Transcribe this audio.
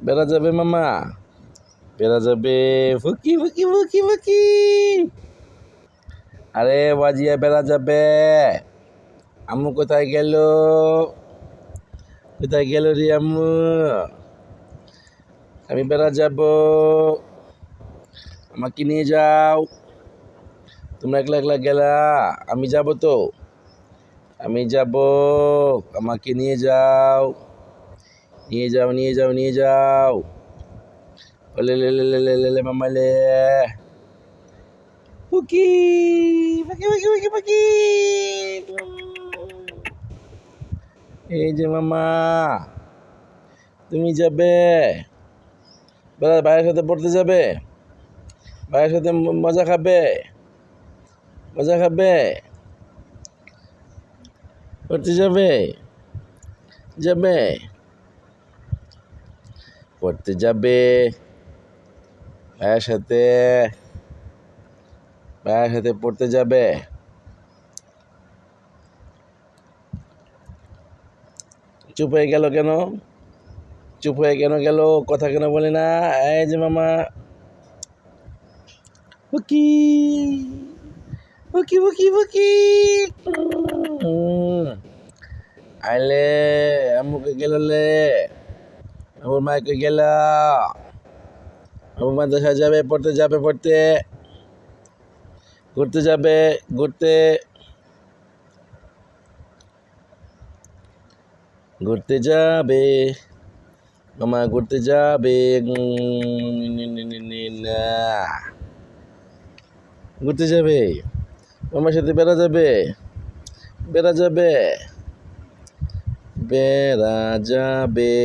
বেড়া যাবে মামা, বেড়া যাবে। ফুকি ফুকি ফুকি ফুকি। আরে বাজিয়া বেড়া যাবে। আম্মু কোথায় গেল? কোথায় গেল রে আম্মু? আমি বেড়া যাব, আমাকে নিয়ে যাও। তোমরা একলা একলা গেলা, আমি যাব তো, আমি যাব, আমাকে নিয়ে যাও, নিয়ে যাও নিয়ে যাও নিয়ে যাও। ওলে লে লে লে লে লে লে মামা লে। ফুকি ফুকি ফুকি ফুকি ফুকি। এই যে মামা, তুমি যাবে? ভাইয়ের সাথে পড়তে যাবে? ভাইয়ের সাথে মজা খাবে? মজা খাবে? পড়তে যাবে? যাবে? পড়তে যাবে ভাইয়ের সাথে? ভাইয়ের সাথে পড়তে যাবে? চুপ হয়ে গেল কেন? চুপ হয়ে কেন গেল? কথা কেন বলে না? এই যে মামা। ফুকি ফুকি ফুকি ফুকি। আইলে আম্মুকে গেলে, আমার মাকে গেল। আমার মাদ্রাসা যাবে, পড়তে যাবে, পড়তে ঘুরতে যাবে, ঘুরতে ঘুরতে যাবে মামা, ঘুরতে যাবে। না, ঘুরতে যাবে মামার সাথে, বেড়া যাবে, বেড়া যাবে, বেড়া যাবে।